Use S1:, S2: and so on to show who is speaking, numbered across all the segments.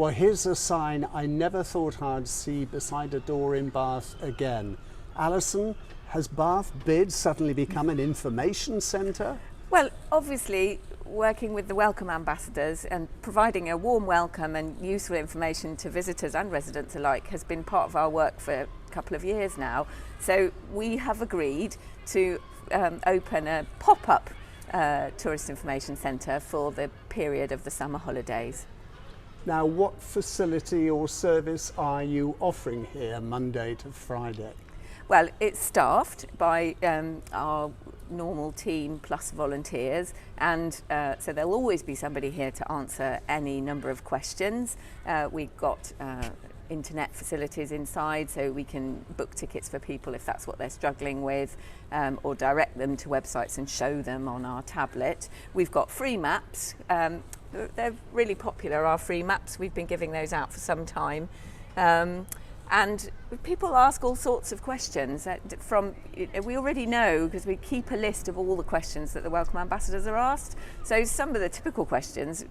S1: Well, here's a sign I never thought I'd see beside a door in Bath again. Alison, has Bath Bid suddenly become an information centre?
S2: Well, obviously, working with the Welcome Ambassadors and providing a warm welcome and useful information to visitors and residents alike has been part of our work for a couple of years now. So we have agreed to open a pop-up tourist information centre for the period of the summer holidays.
S1: Now, what facility or service are you offering here Monday to Friday?
S2: Well, it's staffed by our normal team plus volunteers, and so there'll always be somebody here to answer any number of questions. We've got internet facilities inside, so we can book tickets for people if that's what they're struggling with, or direct them to websites and show them on our tablet. We've got free maps. They're really popular, our free maps. We've been giving those out for some time. And people ask all sorts of questions we already know, because we keep a list of all the questions that the Welcome Ambassadors are asked. So some of the typical questions,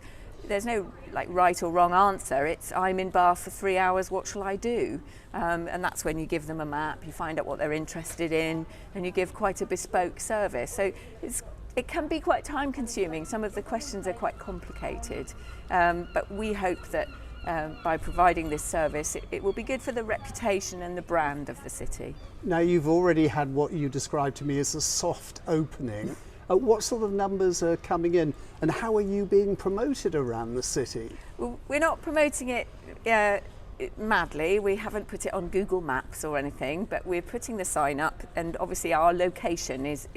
S2: there's no right or wrong answer. It's, I'm in Bath for 3 hours, what shall I do? And that's when you give them a map, you find out what they're interested in, and you give quite a bespoke service. So it can be quite time consuming. Some of the questions are quite complicated, but we hope that by providing this service, it will be good for the reputation and the brand of the city.
S1: Now, you've already had what you described to me as a soft opening. What sort of numbers are coming in, and how are you being promoted around the city?
S2: Well, we're not promoting it madly. We haven't put it on Google Maps or anything, but we're putting the sign up, and obviously our location is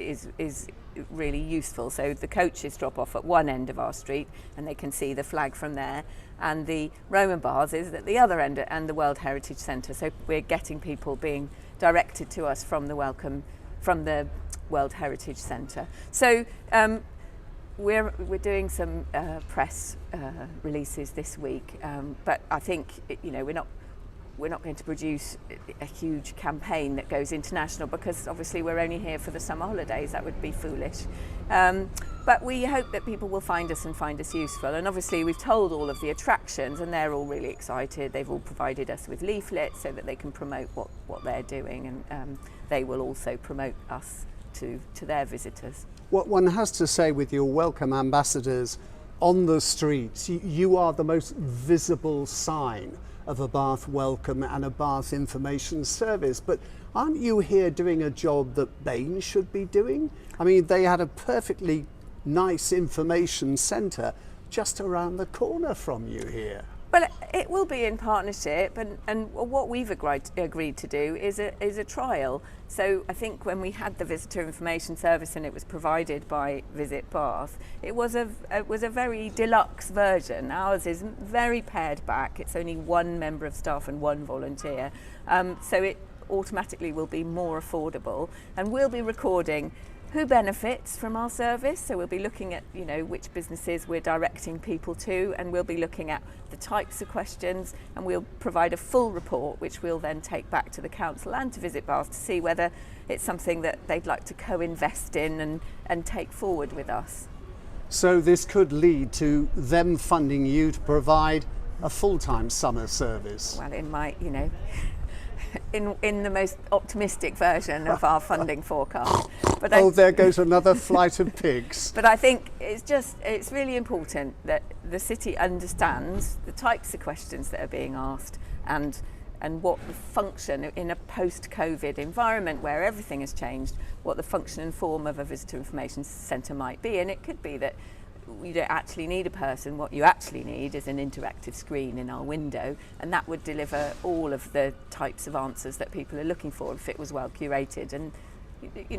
S2: really useful. So the coaches drop off at one end of our street and they can see the flag from there, and the Roman Baths is at the other end, and the World Heritage Centre. So we're getting people being directed to us from the World Heritage Centre. So we're doing some press releases this week, but I think we're not going to produce a huge campaign that goes international, because obviously we're only here for the summer holidays. That would be foolish. But we hope that people will find us and find us useful. And obviously we've told all of the attractions, and they're all really excited. They've all provided us with leaflets so that they can promote what they're doing, and they will also promote us to their visitors.
S1: What one has to say with your Welcome Ambassadors on the streets, you are the most visible sign of a Bath welcome and a Bath information service. But aren't you here doing a job that Bain should be doing? I mean, they had a perfectly nice information centre just around the corner from you here.
S2: Well, it will be in partnership, and what we've agreed to do is a trial. So I think when we had the visitor information service and it was provided by Visit Bath, it was a very deluxe version. Ours is very pared back. It's only one member of staff and one volunteer, so it automatically will be more affordable, and we'll be recording who benefits from our service. So we'll be looking at which businesses we're directing people to, and we'll be looking at the types of questions, and we'll provide a full report which we'll then take back to the council and to Visit Bath to see whether it's something that they'd like to co-invest in and take forward with us.
S1: So this could lead to them funding you to provide a full-time summer service?
S2: Well, in my in the most optimistic version of our funding forecast. But
S1: there goes another flight of pigs.
S2: But I think it's really important that the city understands the types of questions that are being asked, and what the function in a post-COVID environment where everything has changed, what the function and form of a visitor information centre might be. And it could be that you don't actually need a person. What you actually need is an interactive screen in our window, and that would deliver all of the types of answers that people are looking for if it was well curated. And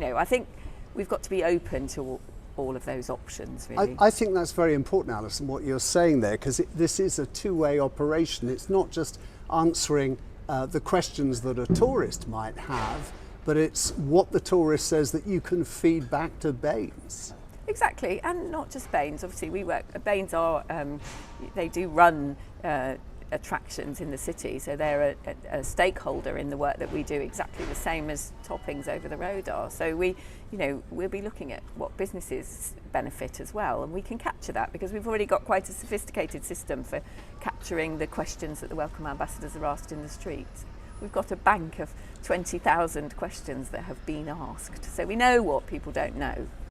S2: I think we've got to be open to all of those options, really.
S1: I think that's very important, Alison, what you're saying there, because this is a two-way operation. It's not just answering the questions that a tourist might have, but it's what the tourist says that you can feed back to Baines.
S2: Exactly, and not just Baines. Obviously, Baines are they do run attractions in the city, so they're a stakeholder in the work that we do, exactly the same as toppings over the road are. So we'll be looking at what businesses benefit as well, and we can capture that because we've already got quite a sophisticated system for capturing the questions that the Welcome Ambassadors are asked in the streets. We've got a bank of 20,000 questions that have been asked, so we know what people don't know.